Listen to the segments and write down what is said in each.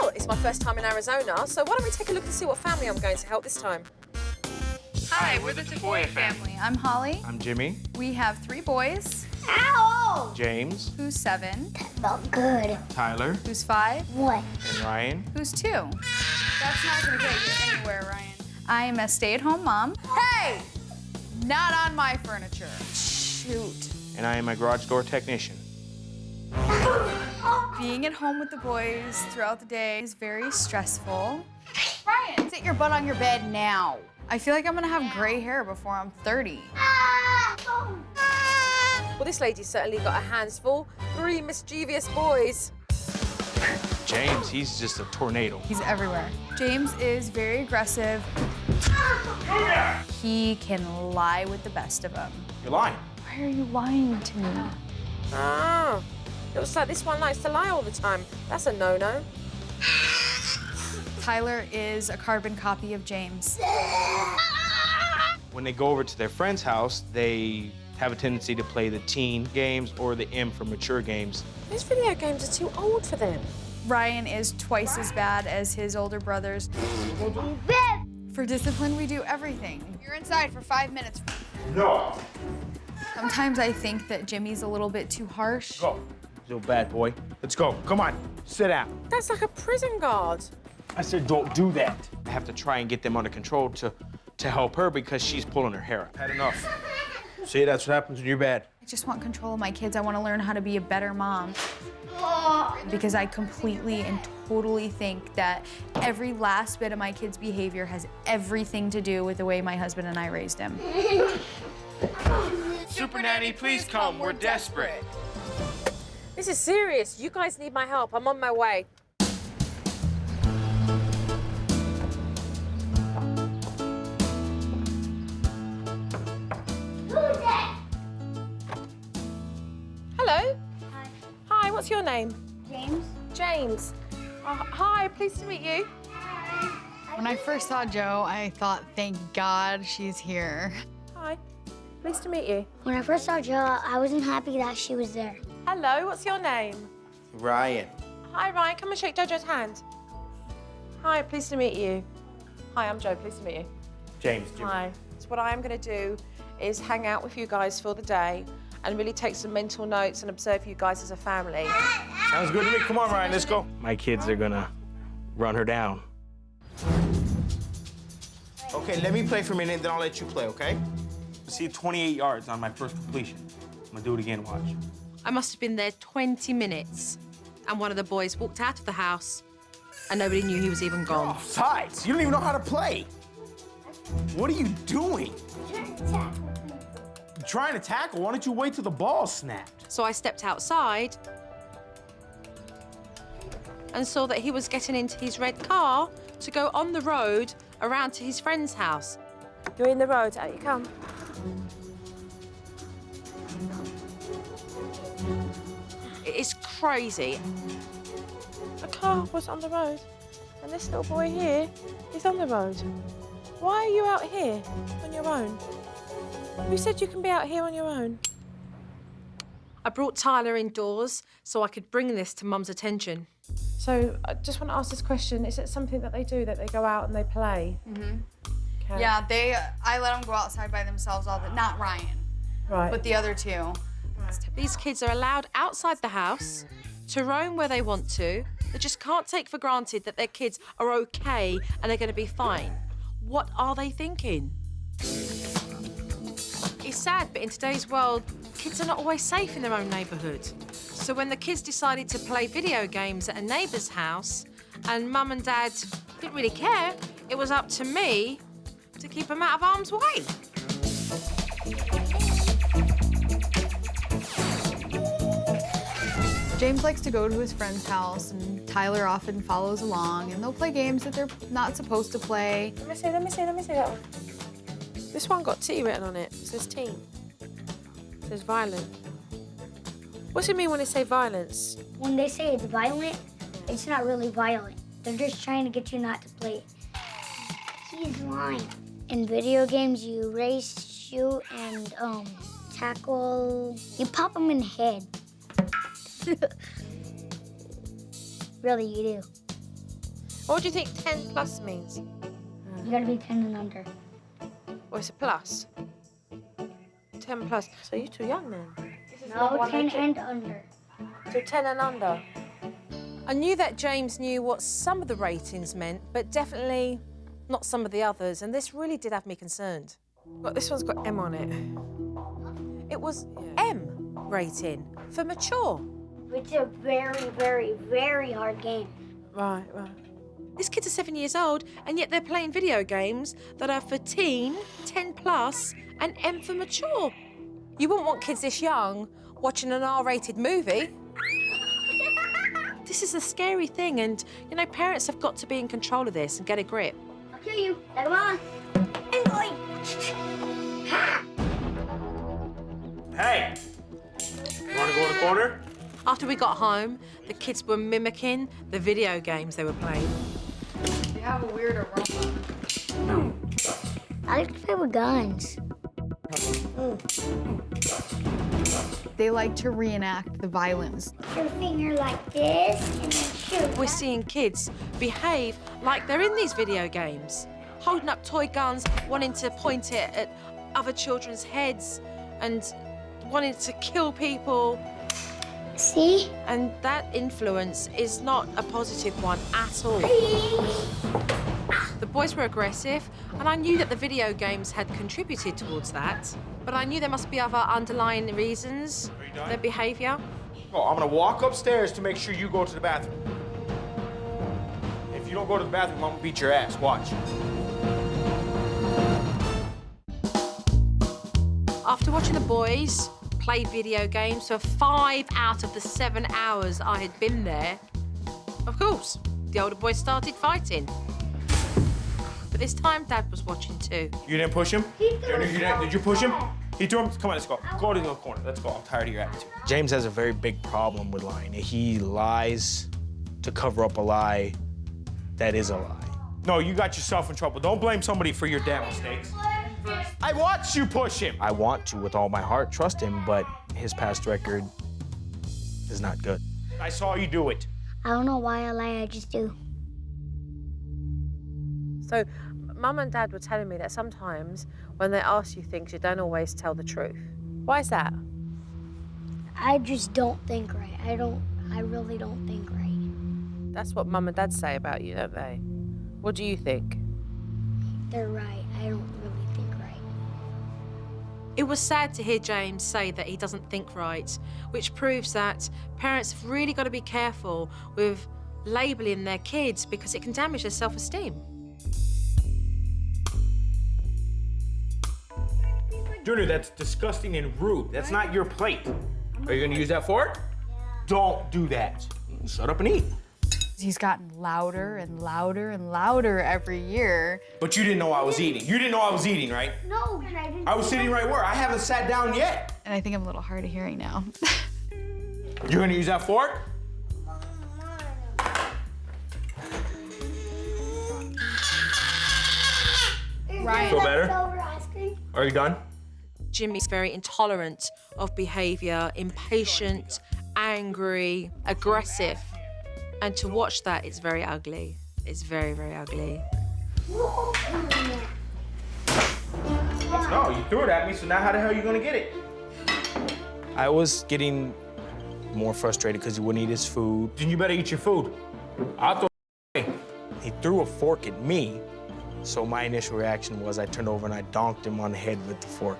Well, it's my first time in Arizona, so why don't we take a look and see what family I'm going to help this time. Hi, we're the Tafoya family. I'm Holly. I'm Jimmy. We have 3 boys. Ow! James. Who's 7? That felt good. Tyler. Who's 5? What? And Ryan. Who's 2? That's not gonna get you anywhere, Ryan. I'm a stay-at-home mom. Hey! Not on my furniture. Shoot. And I am a garage door technician. Being at home with the boys throughout the day is very stressful. Ryan, sit your butt on your bed now. I feel like I'm gonna have gray hair before I'm 30. Well, this lady's certainly got her hands full. 3 mischievous boys. James, he's just a tornado. He's everywhere. James is very aggressive. He can lie with the best of them. You're lying. Why are you lying to me? Ah, looks like this one likes to lie all the time. That's a no-no. Tyler is a carbon copy of James. When they go over to their friend's house, they have a tendency to play the teen games or the M for mature games. These video games are too old for them. Ryan is twice as bad as his older brothers. For discipline, we do everything. You're inside for 5 minutes. No. Sometimes I think that Jimmy's a little bit too harsh. Go. Little bad boy. Let's go. Come on. Sit down. That's like a prison guard. I said don't do that. I have to try and get them under control to help her because she's pulling her hair out. Had enough. See, that's what happens when you're bad. I just want control of my kids. I want to learn how to be a better mom. Because I completely and totally think that every last bit of my kid's behavior has everything to do with the way my husband and I raised him. Supernanny, please come. We're desperate. This is serious. You guys need my help. I'm on my way. Hello. Hi. Hi, what's your name? James? James. Hi, pleased to meet you. When I first saw Joe, I thought, thank God she's here. Hi, pleased to meet you. When I first saw Joe, I wasn't happy that she was there. Hello, what's your name? Ryan. Hi, Ryan, come and shake Jojo's hand. Hi, pleased to meet you. Hi, I'm Joe, pleased to meet you. James. Jimmy. Hi. So what I am going to do is hang out with you guys for the day and really take some mental notes and observe you guys as a family. Sounds good to me. Come on, Ryan, let's go. My kids are gonna run her down. Okay, let me play for a minute, then I'll let you play, okay? See, 28 yards on my first completion. I'm gonna do it again, watch. I must have been there 20 minutes, and one of the boys walked out of the house, and nobody knew he was even gone. Offsides, you don't even know how to play. What are you doing? Trying to tackle? Why don't you wait till the ball snapped? So I stepped outside and saw that he was getting into his red car to go on the road around to his friend's house. You're in the road, out you come. It's crazy. A car was on the road, and this little boy here is on the road. Why are you out here on your own? Who said you can be out here on your own? I brought Tyler indoors so I could bring this to Mum's attention. So I just want to ask this question. Is it something that they do, that they go out and they play? Mm-hmm. Okay. Yeah, I let them go outside by themselves all the, not Ryan, Right. but the other 2. These kids are allowed outside the house to roam where they want to. They just can't take for granted that their kids are okay and they're going to be fine. What are they thinking? It's sad, but in today's world, kids are not always safe in their own neighbourhood. So when the kids decided to play video games at a neighbour's house and Mum and Dad didn't really care, it was up to me to keep them out of harm's way. James likes to go to his friend's house, and Tyler often follows along, and they'll play games that they're not supposed to play. Let me see that one. This one got T written on it. It says teen. It says violent. What's it mean when they say violence? When they say it's violent, it's not really violent. They're just trying to get you not to play. He's lying. In video games, you race, shoot, and tackle. You pop them in the head. Really, you do. What do you think 10 plus means? You gotta be 10 and under. Well, it's a plus. 10 plus. So you're too young then. No, 10 and under. So 10 and under. I knew that James knew what some of the ratings meant, but definitely not some of the others, and this really did have me concerned. Look, this one's got M on it. It was M rating for mature. Which is a very, very, very hard game. Right. These kids are 7 years old, and yet they're playing video games that are for teen, 10 plus, and M for mature. You wouldn't want kids this young watching an R-rated movie. This is a scary thing, and, you know, parents have got to be in control of this and get a grip. I'll kill you. Come on. Hey! You wanna go in the corner? After we got home, the kids were mimicking the video games they were playing. They have a weird aroma. I like to play with guns. They like to reenact the violence. Your finger like this and then shoot. We're seeing kids behave like they're in these video games, holding up toy guns, wanting to point it at other children's heads and wanting to kill people. See? And that influence is not a positive one at all. The boys were aggressive, and I knew that the video games had contributed towards that, but I knew there must be other underlying reasons, Are you done? their behavior. Oh, I'm gonna walk upstairs to make sure you go to the bathroom. If you don't go to the bathroom, I'm gonna beat your ass. Watch. After watching the boys play video games for 5 out of the 7 hours I had been there, of course, the older boys started fighting. But this time, Dad was watching too. You didn't push him? He threw Did you push him? himself. He threw him. Come on, let's go. Go to the corner. Let's go. I'm tired of your attitude. James has a very big problem with lying. He lies to cover up a lie that is a lie. No, you got yourself in trouble. Don't blame somebody for your damn mistakes. I watched you push him. I want to, with all my heart, trust him, but his past record is not good. I saw you do it. I don't know why I lie, I just do. So, Mum and Dad were telling me that sometimes when they ask you things, you don't always tell the truth. Why is that? I just don't think right. I really don't think right. That's what Mum and Dad say about you, don't they? What do you think? They're right. I don't really think right. It was sad to hear James say that he doesn't think right, which proves that parents have really got to be careful with labeling their kids because it can damage their self-esteem. Junior, that's disgusting and rude. That's not your plate. Are you gonna use that fork? Don't do that. Shut up and eat. He's gotten louder and louder and louder every year. But you didn't know I was eating. You didn't know I was eating, right? No, but I didn't. I was sitting right where? I haven't sat down yet. And I think I'm a little hard of hearing now. You're gonna use that fork? Ryan. Feel better? Leftover ice cream. Are you done? Jimmy's very intolerant of behaviour, impatient, angry, aggressive. And to watch that, it's very ugly. It's very, very ugly. No, you threw it at me, so now how the hell are you gonna get it? I was getting more frustrated because he wouldn't eat his food. Then you better eat your food. I'll throw it away. He threw a fork at me, so my initial reaction was I turned over and I donked him on the head with the fork.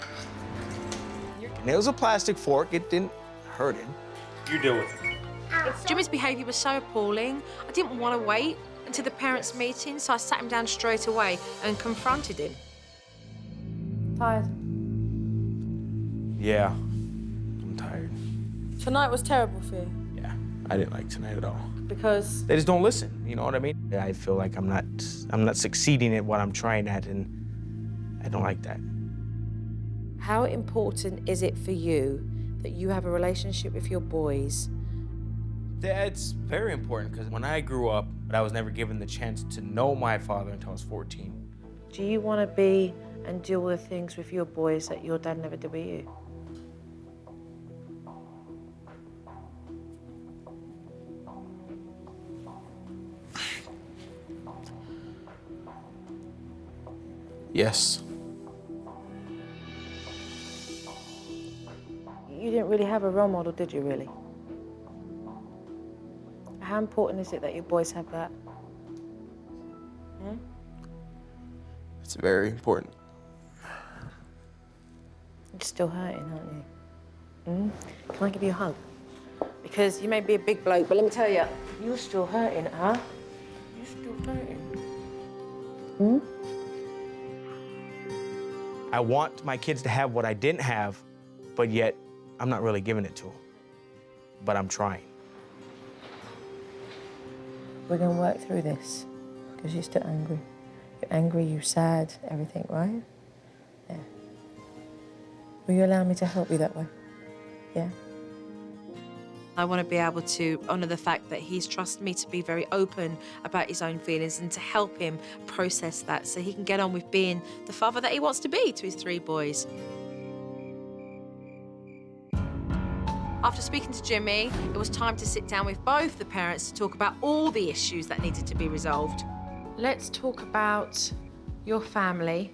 And it was a plastic fork, it didn't hurt him. You deal with it. Jimmy's behaviour was so appalling, I didn't want to wait until the parents' meeting, so I sat him down straight away and confronted him. Tired? Yeah, I'm tired. Tonight was terrible for you Yeah, I didn't like tonight at all. because They just don't listen, you know what I mean? I feel like I'm not succeeding at what I'm trying at, and I don't like that. how important is it for you that you have a relationship with your boys? It's very important because when I grew up, I was never given the chance to know my father until I was 14. Do you want to be and do all the things with your boys that your dad never did with you? Yes. You didn't really have a role model, did you, really? How important is it that your boys have that? Hmm? It's very important. You're still hurting, aren't you? Hmm? Can I give you a hug? Because you may be a big bloke, but let me tell you, you're still hurting, huh? You're still hurting. Hmm? I want my kids to have what I didn't have, but yet I'm not really giving it to them. But I'm trying. We're gonna work through this, because you're still angry. You're angry, you're sad, everything, right? Yeah. Will you allow me to help you that way? Yeah? I want to be able to honour the fact that he's trusted me to be very open about his own feelings and to help him process that so he can get on with being the father that he wants to be to his 3 boys. After speaking to Jimmy, it was time to sit down with both the parents to talk about all the issues that needed to be resolved. Let's talk about your family.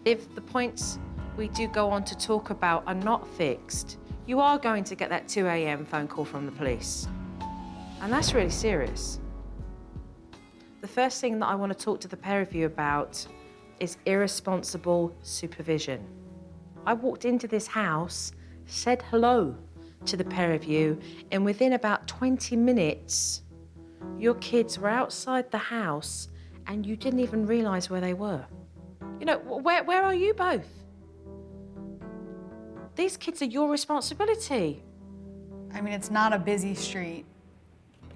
If the points we do go on to talk about are not fixed, you are going to get that 2 a.m. phone call from the police. And that's really serious. The first thing that I want to talk to the pair of you about is irresponsible supervision. I walked into this house, said hello to the pair of you, and within about 20 minutes, your kids were outside the house and you didn't even realise where they were. You know, where are you both? These kids are your responsibility. I mean, it's not a busy street.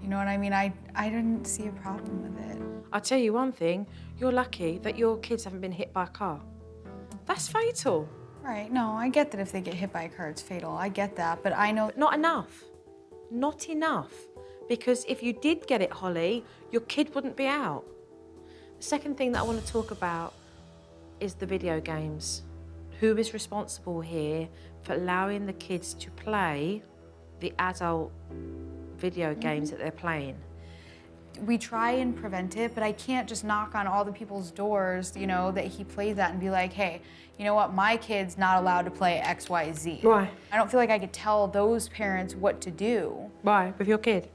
You know what I mean? I didn't see a problem with it. I'll tell you one thing, you're lucky that your kids haven't been hit by a car. That's fatal. Right, no, I get that if they get hit by a car, it's fatal. I get that, but I know... But not enough. Not enough. Because if you did get it, Holly, your kid wouldn't be out. The second thing that I want to talk about is the video games. Who is responsible here for allowing the kids to play the adult video games that they're playing? We try and prevent it, but I can't just knock on all the people's doors, you know, that he plays that and be like, hey, you know what, my kid's not allowed to play X, Y, Z. Why? I don't feel like I could tell those parents what to do. Why? With your kid?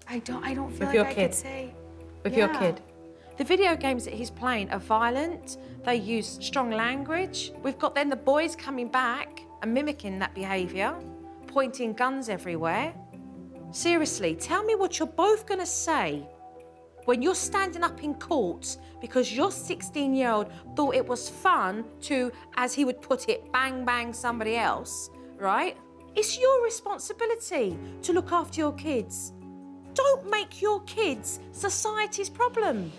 I don't feel With your like I kid? could say. With your kid? The video games that he's playing are violent. They use strong language. We've got then the boys coming back and mimicking that behaviour, pointing guns everywhere. Seriously, tell me what you're both gonna say when you're standing up in court because your 16-year-old thought it was fun to, as he would put it, bang, bang somebody else, right? It's your responsibility to look after your kids. Don't make your kids society's problem.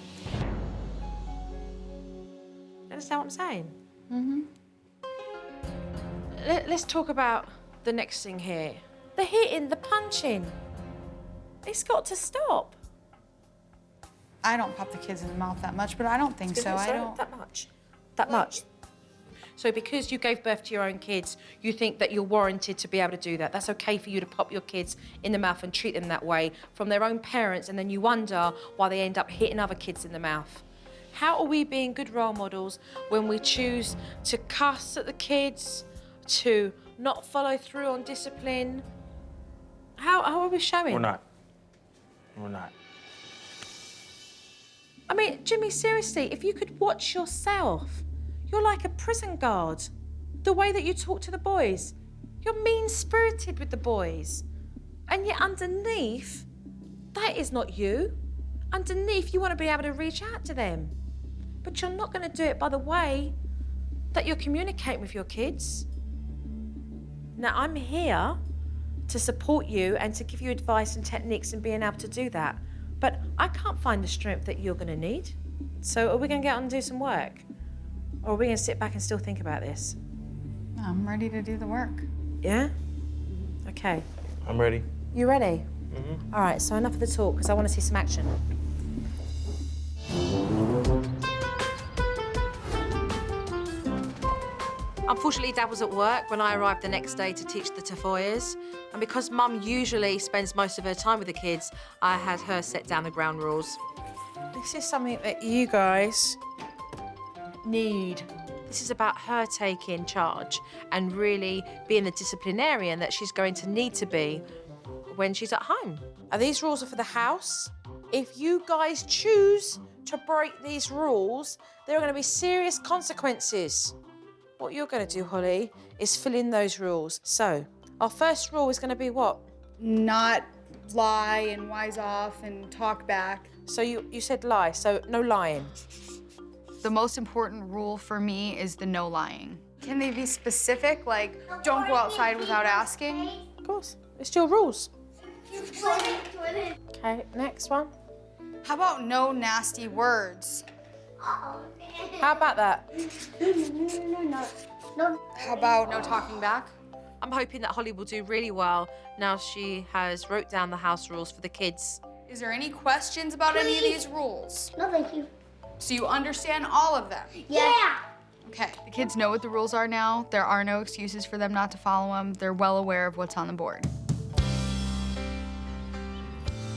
Understand what I'm saying? Mm-hmm. Let's talk about the next thing here. The hitting, the punching. It's got to stop. I don't pop the kids in the mouth that much, but I don't think so. I don't. That much. That much. So because you gave birth to your own kids, you think that you're warranted to be able to do that. That's okay for you to pop your kids in the mouth and treat them that way from their own parents, and then you wonder why they end up hitting other kids in the mouth. How are we being good role models when we choose to cuss at the kids, to not follow through on discipline? How are we showing? We're not. We're not. I mean, Jimmy, seriously, if you could watch yourself, you're like a prison guard. The way that you talk to the boys, you're mean-spirited with the boys. And yet underneath, that is not you. Underneath, you want to be able to reach out to them. But you're not going to do it by the way that you're communicating with your kids. Now, I'm here to support you and to give you advice and techniques in being able to do that. But I can't find the strength that you're going to need. So are we going to get on and do some work? Or are we going to sit back and still think about this? I'm ready to do the work. Yeah? Okay. I'm ready. You ready? Mm-hmm. All right, so enough of the talk, because I want to see some action. Unfortunately, Dad was at work when I arrived the next day to teach the Tafoyas. And because Mum usually spends most of her time with the kids, I had her set down the ground rules. This is something that you guys need. This is about her taking charge and really being the disciplinarian that she's going to need to be when she's at home. And these rules are for the house. If you guys choose to break these rules, there are going to be serious consequences. What you're going to do, Holly, is fill in those rules. So, our first rule is going to be what? Not lie and wise off and talk back. So you said lie, so no lying. The most important rule for me is the no lying. Can they be specific, like don't go outside without asking? Of course, it's your rules. Okay, next one. How about no nasty words? How about that? No. How about no talking back? I'm hoping that Holly will do really well now she has wrote down the house rules for the kids. Is there any questions about any of these rules? No, thank you. So you understand all of them? Yeah. Okay. The kids know what the rules are now. There are no excuses for them not to follow them. They're well aware of what's on the board.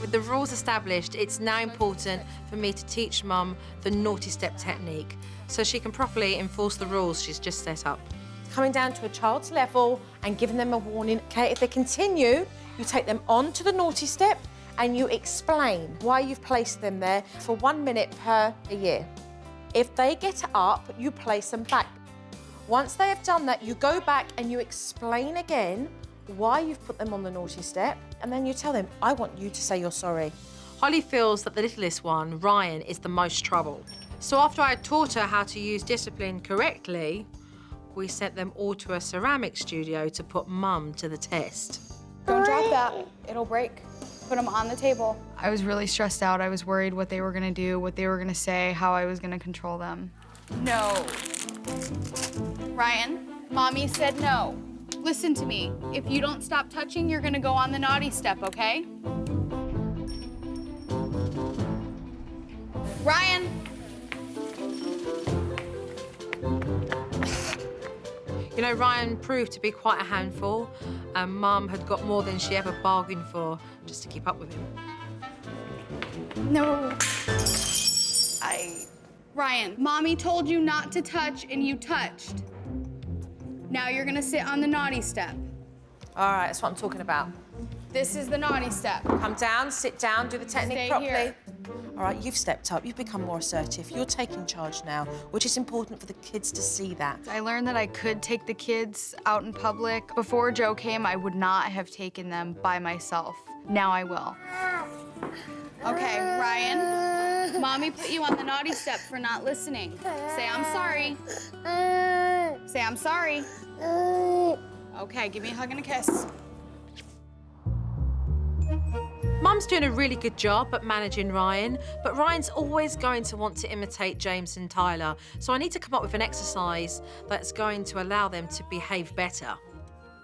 With the rules established, it's now important for me to teach Mum the naughty step technique so she can properly enforce the rules she's just set up. Coming down to a child's level and giving them a warning. Okay, if they continue, you take them on to the naughty step and you explain why you've placed them there for 1 minute per year. If they get up, you place them back. Once they have done that, you go back and you explain again why you've put them on the naughty step, and then you tell them, I want you to say you're sorry. Holly feels that the littlest one, Ryan, is the most trouble. So after I had taught her how to use discipline correctly, we sent them all to a ceramic studio to put Mum to the test. Don't drop that. It'll break. Put them on the table. I was really stressed out. I was worried what they were gonna do, what they were gonna say, how I was gonna control them. No. Ryan, Mommy said no. Listen to me. If you don't stop touching, you're gonna go on the naughty step, okay? Ryan! You know, Ryan proved to be quite a handful, and Mum had got more than she ever bargained for just to keep up with him. No. Ryan, Mommy told you not to touch and you touched. Now you're gonna sit on the naughty step. All right, that's what I'm talking about. This is the naughty step. Come down, sit down, do the technique Stay properly. here. All right, you've stepped up, you've become more assertive. You're taking charge now, which is important for the kids to see that. I learned that I could take the kids out in public. Before Joe came, I would not have taken them by myself. Now I will. Okay, Ryan, Mommy put you on the naughty step for not listening. Say I'm sorry. Say I'm sorry. Okay, give me a hug and a kiss. Mum's doing a really good job at managing Ryan, but Ryan's always going to want to imitate James and Tyler, so I need to come up with an exercise that's going to allow them to behave better.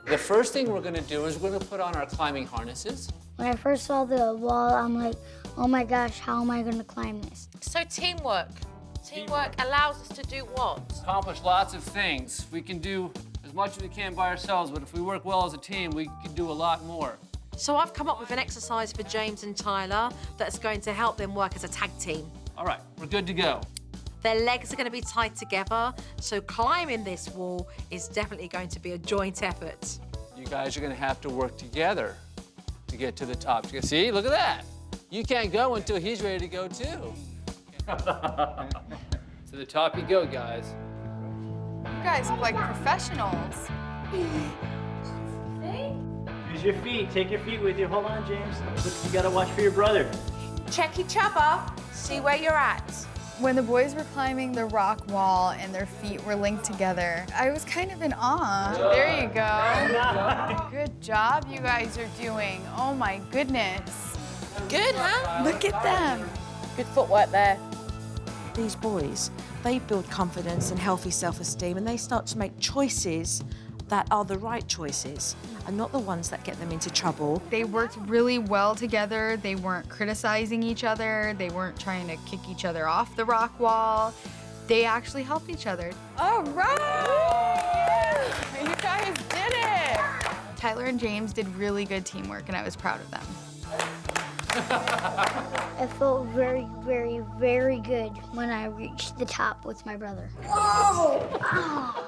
The first thing we're gonna do is we're gonna put on our climbing harnesses. When I first saw the wall, I'm like, oh my gosh, how am I gonna climb this? So teamwork. Teamwork allows us to do what? Accomplish lots of things. We can do as much as we can by ourselves, but if we work well as a team, we can do a lot more. So I've come up with an exercise for James and Tyler that's going to help them work as a tag team. All right, we're good to go. Their legs are going to be tied together, so climbing this wall is definitely going to be a joint effort. You guys are gonna have to work together to get to the top. See, look at that. You can't go until he's ready to go too. To the top you go, guys. You guys look like professionals. Use your feet. Take your feet with you. Hold on, James. You gotta watch for your brother. Check each other, see where you're at. When the boys were climbing the rock wall and their feet were linked together, I was kind of in awe. There you go. Good job you guys are doing. Oh my goodness. Good, huh? Look at them. Good footwork there. These boys, they build confidence and healthy self-esteem, and they start to make choices that are the right choices and not the ones that get them into trouble. They worked really well together. They weren't criticizing each other. They weren't trying to kick each other off the rock wall. They actually helped each other. All right! You guys did it! Tyler and James did really good teamwork, and I was proud of them. I felt very, very, very good when I reached the top with my brother. Whoa! Oh.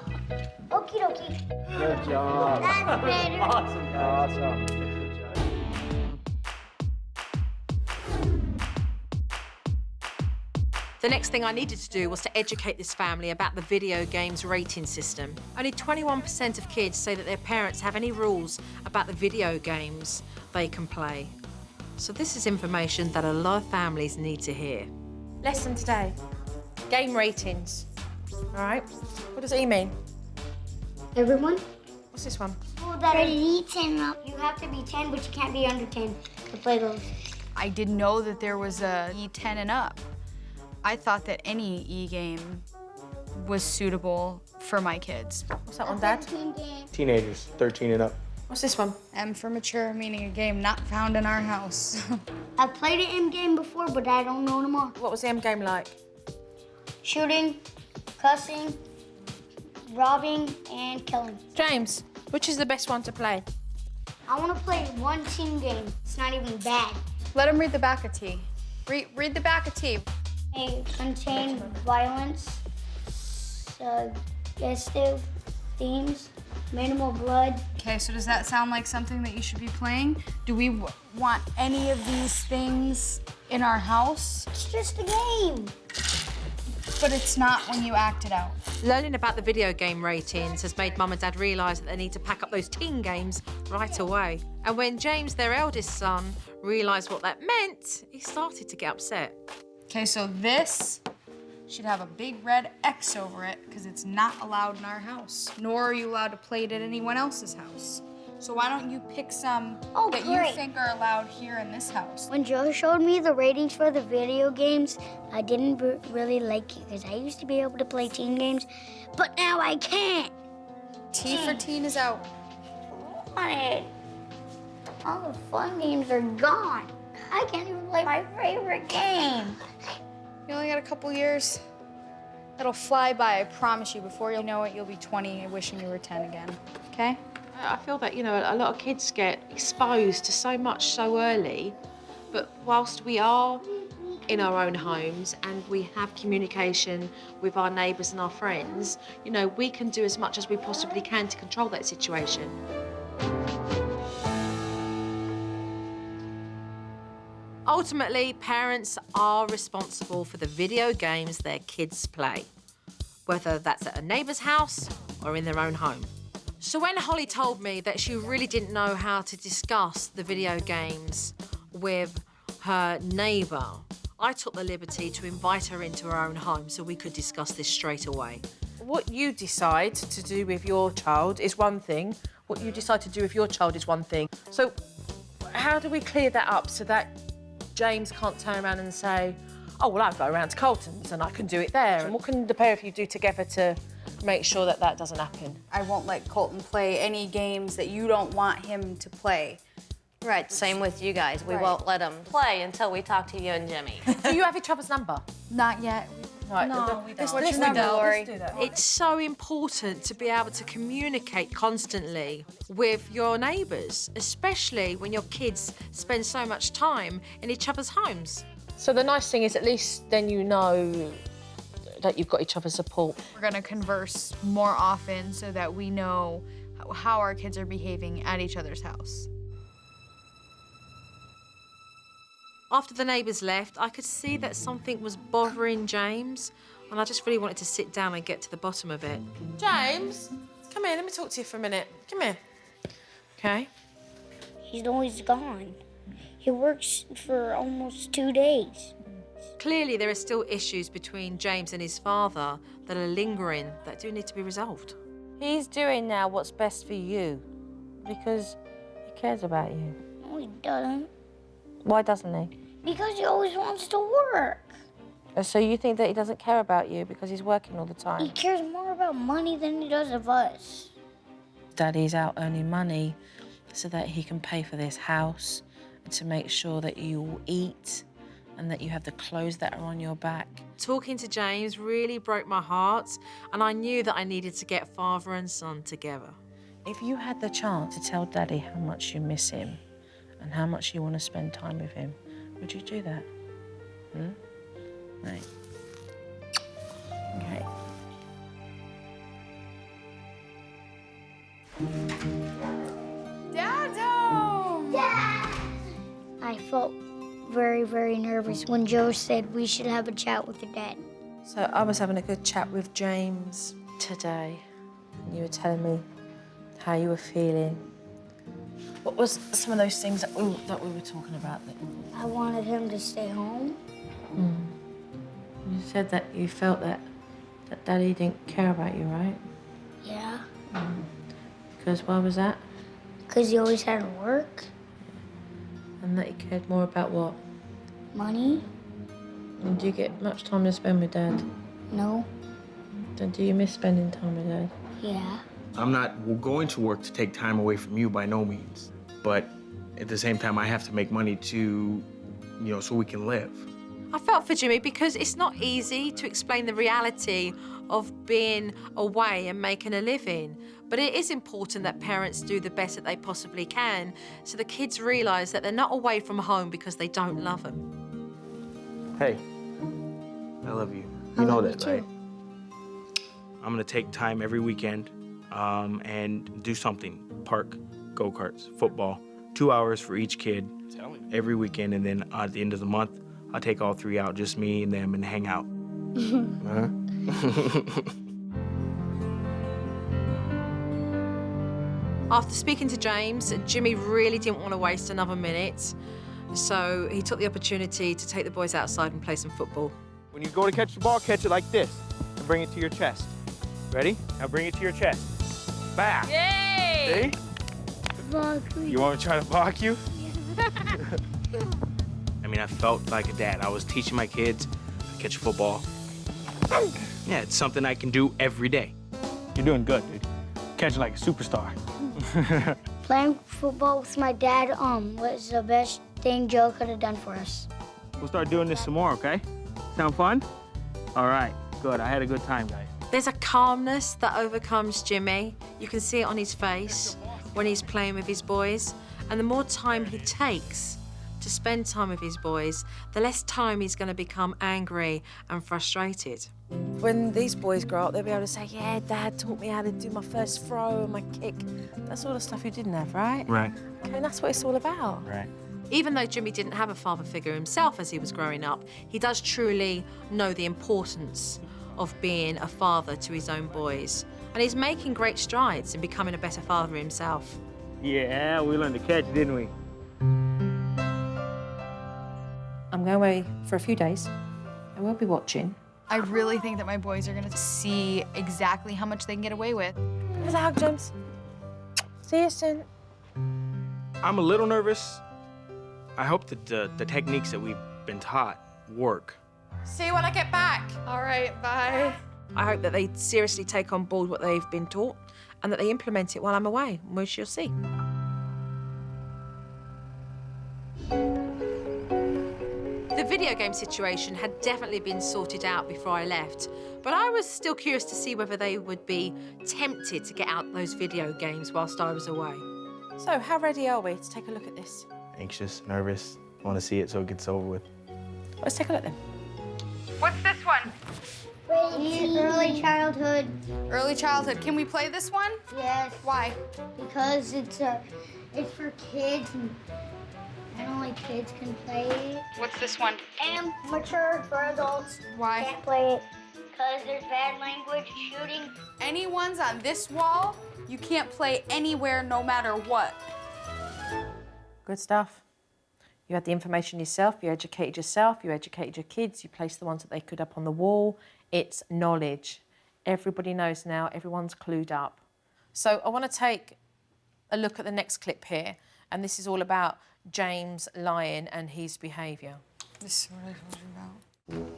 Okie dokie. Good job. That's better. Awesome, guys. Awesome. Good job. The next thing I needed to do was to educate this family about the video games rating system. Only 21% of kids say that their parents have any rules about the video games they can play. So this is information that a lot of families need to hear. Lesson today, game ratings. All right, what does it mean? Everyone? What's this one? People that are 10 up, you have to be 10, but you can't be under 10 to play those. I didn't know that there was a E10 and up. I thought that any E-game was suitable for my kids. What's that one, Dad? Teenagers, 13 and up. What's this one? M for mature, meaning a game not found in our house. I played an M game before, but I don't know anymore. What was the M game like? Shooting, cussing, robbing, and killing. James, which is the best one to play? I want to play one team game. It's not even bad. Let him read the back of T. Read the back of T. They contain violence, suggestive themes, minimal blood. Okay, so does that sound like something that you should be playing? Do we want any of these things in our house? It's just a game. But it's not when you act it out. Learning about the video game ratings has made Mum and Dad realise that they need to pack up those teen games right away. And when James, their eldest son, realised what that meant, he started to get upset. Okay, so this should have a big red X over it because it's not allowed in our house, nor are you allowed to play it at anyone else's house. So why don't you pick some that you think are allowed here in this house? When Joe showed me the ratings for the video games, I didn't really like it because I used to be able to play teen games, but now I can't. T for teen is out. I want it. All the fun games are gone. I can't even play my favorite game. You only got a couple years. It'll fly by, I promise you. Before you know it, you'll be 20 and wishing you were 10 again, okay? I feel that, you know, a lot of kids get exposed to so much so early, but whilst we are in our own homes and we have communication with our neighbours and our friends, you know, we can do as much as we possibly can to control that situation. Ultimately, parents are responsible for the video games their kids play, whether that's at a neighbour's house or in their own home. So when Holly told me that she really didn't know how to discuss the video games with her neighbour, I took the liberty to invite her into her own home so we could discuss this straight away. What you decide to do with your child is one thing. What you decide to do with your child is one thing. So how do we clear that up so that James can't turn around and say, oh, well, I'll go around to Colton's and I can do it there. And what can the pair of you do together to make sure that that doesn't happen? I won't let Colton play any games that you don't want him to play. Right, same with you guys. We won't let him play until we talk to you and Jimmy. Do you have each other's number? Not yet. Right. No, we don't. What's your number, Lori? It's so important to be able to communicate constantly with your neighbours, especially when your kids spend so much time in each other's homes. So the nice thing is at least then you know that you've got each other's support. We're gonna converse more often so that we know how our kids are behaving at each other's house. After the neighbours left, I could see that something was bothering James, and I just really wanted to sit down and get to the bottom of it. James, come here, let me talk to you for a minute. Come here. Okay. He's always gone. He works for almost 2 days. Clearly, there are still issues between James and his father that are lingering that do need to be resolved. He's doing now what's best for you because he cares about you. No, he doesn't. Why doesn't he? Because he always wants to work. So you think that he doesn't care about you because he's working all the He time? cares more about money than he does of us. Daddy's out earning money so that he can pay for this house and to make sure that you all eat and that you have the clothes that are on your back. Talking to James really broke my heart, and I knew that I needed to get father and son together. If you had the chance to tell Daddy how much you miss him and how much you want to spend time with him, would you do that? Right. Okay. Dado! I felt very, very nervous when Joe said we should have a chat with your dad. So I was having a good chat with James today. You were telling me how you were feeling. What was some of those things that we were talking about? I wanted him to stay home. You said that you felt that Daddy didn't care about you, right? Yeah, Because why was that? because he always had to work, And that you cared more about what? money. And do you get much time to spend with Dad? No, Then do you miss spending time with Dad? yeah. I'm not going to work to take time away from you by no means. But at the same time, I have to make money to, so we can live. I felt for Jimmy because it's not easy to explain the reality of being away and making a living. But it is important that parents do the best that they possibly can so the kids realise that they're not away from home because they don't love them. Hey, I love you. I You know love that, you right? too. I'm gonna take time every weekend and do something. Park, go-karts, football. 2 hours for each kid every weekend, and then at the end of the month, I'll take all 3 out, just me and them, and hang out. After speaking to James, Jimmy really didn't want to waste another minute. So he took the opportunity to take the boys outside and play some football. When you go to catch the ball, catch it like this and bring it to your chest. Ready? Now bring it to your chest. Back. Yay! See? You want me to try to block you? I mean, I felt like a dad. I was teaching my kids to catch a football. Yeah, it's something I can do every day. You're doing good, dude. Catching like a superstar. Playing football with my dad was the best thing Joe could have done for us. We'll start doing this some more, okay? Sound fun? All right, good. I had a good time, guys. There's a calmness that overcomes Jimmy. You can see it on his face when he's playing with his boys. And the more time he takes to spend time with his boys, the less time he's going to become angry and frustrated. When these boys grow up, they'll be able to say, yeah, Dad taught me how to do my first throw and my kick. That's all the stuff you didn't have, right? Right. Okay, and that's what it's all about. Right. Even though Jimmy didn't have a father figure himself as he was growing up, he does truly know the importance of being a father to his own boys. And he's making great strides in becoming a better father himself. Yeah, we learned to catch, didn't we? I'm going away for a few days. I will be watching. I really think that my boys are gonna see exactly how much they can get away with. Give us a hug, James. See you soon. I'm a little nervous. I hope that the techniques that we've been taught work. See you when I get back. All right, bye. I hope that they seriously take on board what they've been taught and that they implement it while I'm away, which you'll see. The video game situation had definitely been sorted out before I left, but I was still curious to see whether they would be tempted to get out those video games whilst I was away. So, how ready are we to take a look at this? Anxious, nervous, want to see it so it gets over with. Let's take a look then. What's this one? Early childhood. Early childhood. Can we play this one? Yes. Why? Because it's for kids and only kids can play it. What's this one? And mature for adults Why? can't play it because there's bad language, shooting. Anyone's on this wall, you can't play anywhere no matter what. Good stuff. You had the information yourself, you educated yourself, you educated your kids, you placed the ones that they could up on the wall. It's knowledge. Everybody knows now, everyone's clued up. So I want to take a look at the next clip here, and this is all about James lying and his behaviour. This is what I told you about.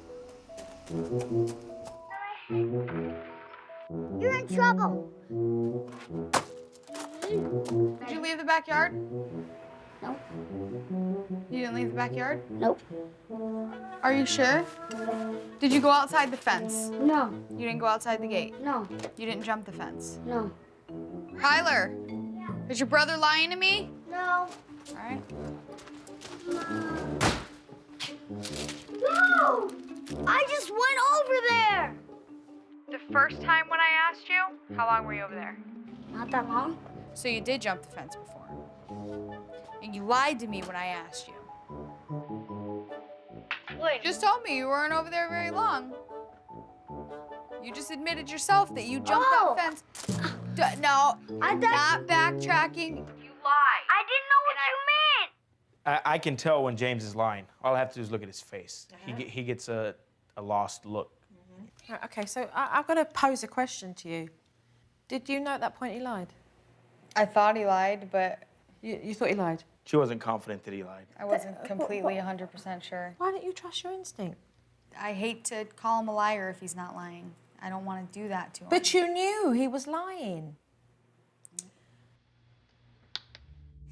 You're in trouble. Did you leave the backyard? Nope. You didn't leave the backyard? Nope. Are you sure? Did you go outside the fence? No. You didn't go outside the gate? No. You didn't jump the fence? No. Kyler, is your brother lying to me? No. All right. No! I just went over there! The first time when I asked you, how long were you over there? Not that long. So you did jump the fence before. And you lied to me when I asked you. Wait. You just told me you weren't over there very long. You just admitted yourself that you jumped Oh. that fence. No, I thought not backtracking. You lied. I didn't know what you meant. I can tell when James is lying. All I have to do is look at his face. He gets a lost look. Right, okay, so I've got to pose a question to you. Did you know at that point he lied? I thought he lied, but You thought he lied? She wasn't confident that he lied. I wasn't completely 100% sure. Why didn't you trust your instinct? I hate to call him a liar if he's not lying. I don't want to do that to him. But you knew he was lying.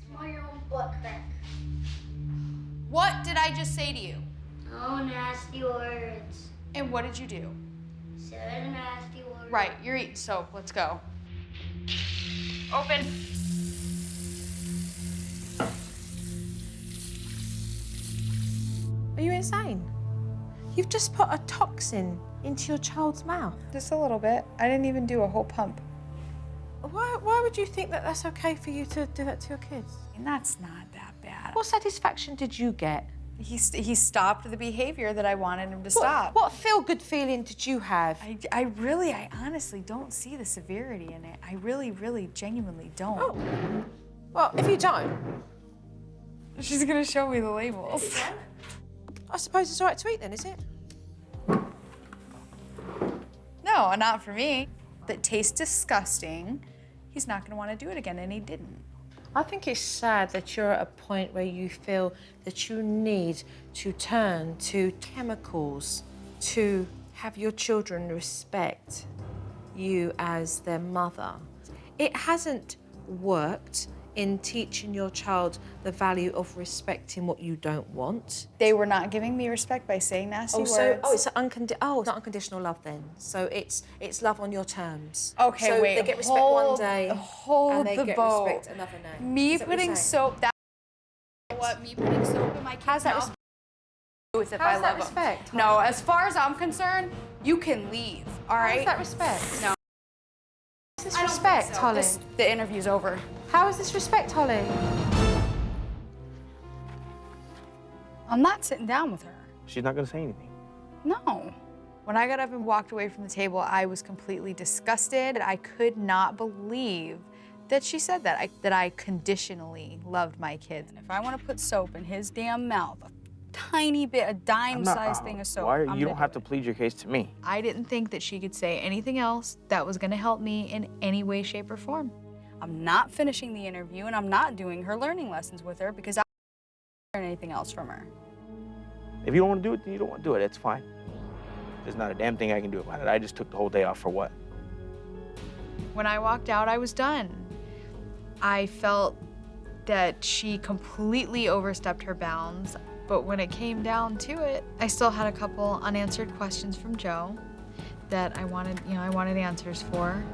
Smell your own butt crack. What did I just say to you? No nasty words. And what did you do? Said a nasty word. Right, you're eating soap. Let's go. Open. Are you insane? You've just put a toxin into your child's mouth. Just a little bit. I didn't even do a whole pump. Why would you think that that's okay for you to do that to your kids? And that's not that bad. What satisfaction did you get? He stopped the behavior that I wanted him to stop. What feel-good feeling did you have? I honestly don't see the severity in it. I really, really, genuinely don't. Oh. Well, if you don't, She's gonna show me the labels. I suppose it's all right to eat then, is it? No, not for me. That tastes disgusting. He's not gonna want to do it again, and he didn't. I think it's sad that you're at a point where you feel that you need to turn to chemicals to have your children respect you as their mother. It hasn't worked in teaching your child the value of respecting what you don't want. They were not giving me respect by saying nasty words. It's not unconditional love then. So it's love on your terms. Okay, so wait. they get respect one day Hold and they the get boat. respect another day. Me Is that what you're putting saying? soap. That what me putting soap in my kids' How's that mouth respect? with if How's I that love 'em. respect? No, as far as I'm concerned, you can leave. All right. How's that respect? No. Is this I don't respect, think so. Holly? The interview's over. How is this respect, Holly? I'm not sitting down with her. She's not gonna say anything. No. When I got up and walked away from the table, I was completely disgusted. I could not believe that she said that, that I conditionally loved my kids. If I want to put soap in his damn mouth, a tiny bit, a dime-sized thing of soap, You don't have to plead your case to me. I didn't think that she could say anything else that was going to help me in any way, shape, or form. I'm not finishing the interview, and I'm not doing her learning lessons with her because I don't learn anything else from her. If you don't want to do it, then you don't want to do it. It's fine. There's not a damn thing I can do about it. I just took the whole day off for what? When I walked out, I was done. I felt that she completely overstepped her bounds, but when it came down to it, I still had a couple unanswered questions from Joe that I wanted answers for.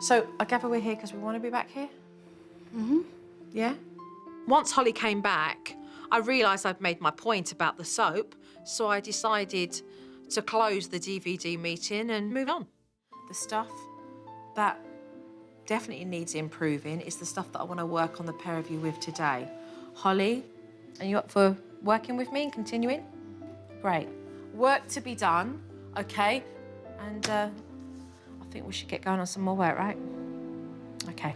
So I gather we're here because we want to be back here? Mm-hmm. Yeah? Once Holly came back, I realised I'd made my point about the soap, so I decided to close the DVD meeting and move on. The stuff that definitely needs improving is the stuff that I want to work on the pair of you with today. Holly, are you up for working with me and continuing? Great. Work to be done, okay? And I think we should get going on some more work, right? Okay.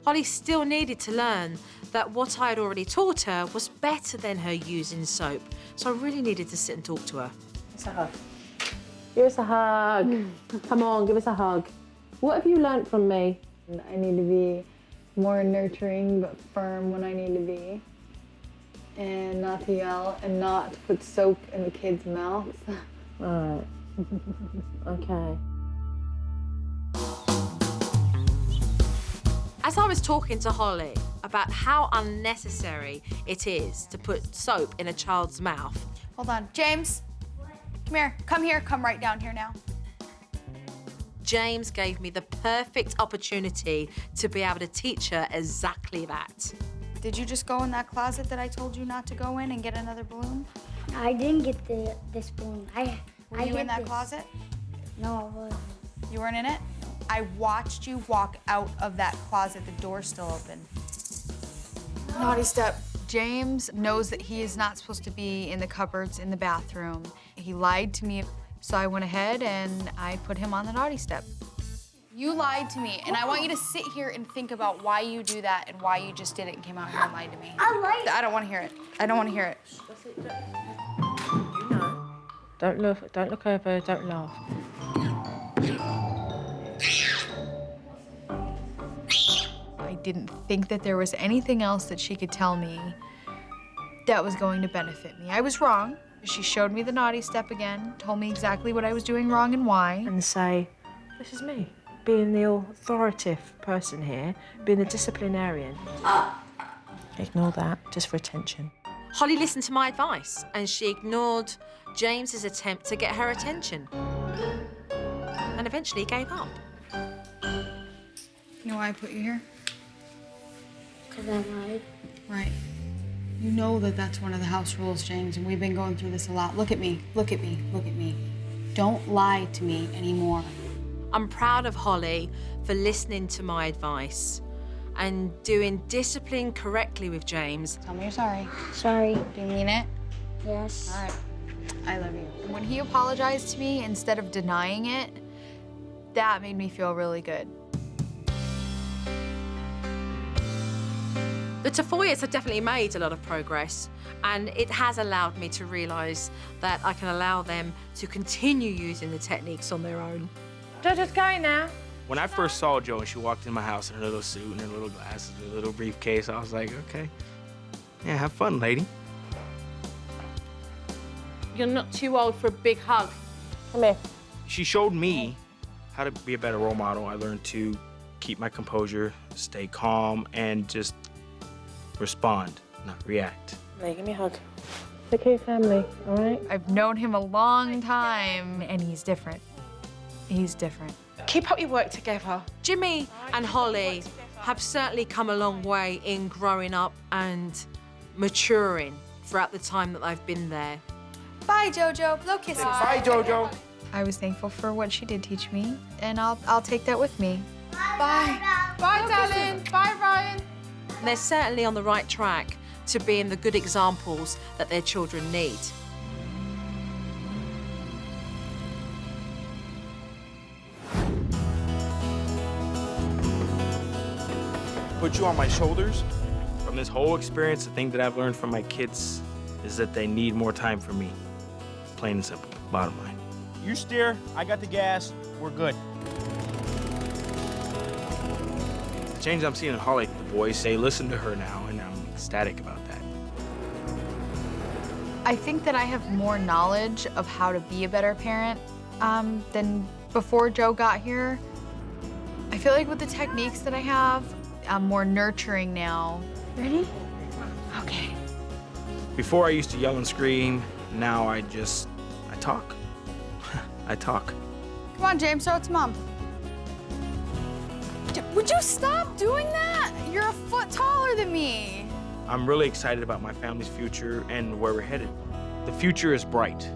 Holly still needed to learn that what I had already taught her was better than her using soap, so I really needed to sit and talk to her. Give us a hug. Give us a hug. Come on, give us a hug. What have you learned from me? I need to be more nurturing but firm when I need to be. And not to yell and not to put soap in the kids' mouths. All right. Okay. As I was talking to Holly about how unnecessary it is to put soap in a child's mouth. Hold on, James, come here, come right down here now. James gave me the perfect opportunity to be able to teach her exactly that. Did you just go in that closet that I told you not to go in and get another balloon? I didn't get this balloon. Were you in that closet? No, I wasn't. You weren't in it? I watched you walk out of that closet, the door's still open. Naughty step. James knows that he is not supposed to be in the cupboards in the bathroom. He lied to me, so I went ahead and I put him on the naughty step. You lied to me, and I want you to sit here and think about why you do that and why you just did it and came out here and lied to me. I don't want to hear it. I don't want to hear it. You know. Don't look over, don't laugh. I didn't think that there was anything else that she could tell me that was going to benefit me. I was wrong. She showed me the naughty step again, told me exactly what I was doing wrong and why. And say, this is me, being the authoritative person here, being the disciplinarian. Ignore that, just for attention. Holly listened to my advice, and she ignored James's attempt to get her attention. And eventually gave up. You know why I put you here? Because I lied. Right. You know that that's one of the house rules, James, and we've been going through this a lot. Look at me, look at me, look at me. Don't lie to me anymore. I'm proud of Holly for listening to my advice and doing discipline correctly with James. Tell me you're sorry. Sorry. Do you mean it? Yes. All right. I love you. When he apologized to me, instead of denying it, that made me feel really good. The Tafoyas have definitely made a lot of progress, and it has allowed me to realise that I can allow them to continue using the techniques on their own. Jojo's going now. When I first saw Jo and she walked in my house in her little suit and her little glasses, her little briefcase, I was like, okay, yeah, have fun, lady. You're not too old for a big hug. Come here. She showed me how to be a better role model. I learned to keep my composure, stay calm, and just respond, not react. Hey, give me a hug. Take care of your family, all right? I've known him a long time, and he's different. He's different. Keep up your work together. Jimmy and Holly have certainly come a long way in growing up and maturing throughout the time that I've been there. Bye, Jojo. Blow kisses. Bye, Jojo. I was thankful for what she did teach me, and I'll take that with me. Bye. Bye, darling. Bye, Ryan. They're certainly on the right track to being the good examples that their children need. Put you on my shoulders. From this whole experience, the thing that I've learned from my kids is that they need more time for me. Plain and simple, bottom line. You steer, I got the gas, we're good. The change I'm seeing in Holly, the boys say listen to her now, and I'm ecstatic about that. I think that I have more knowledge of how to be a better parent than before Jo got here. I feel like with the techniques that I have, I'm more nurturing now. Ready? Okay. Before I used to yell and scream, now I talk. I talk. Come on, James, show it to Mom. Would you stop doing that? You're a foot taller than me. I'm really excited about my family's future and where we're headed. The future is bright.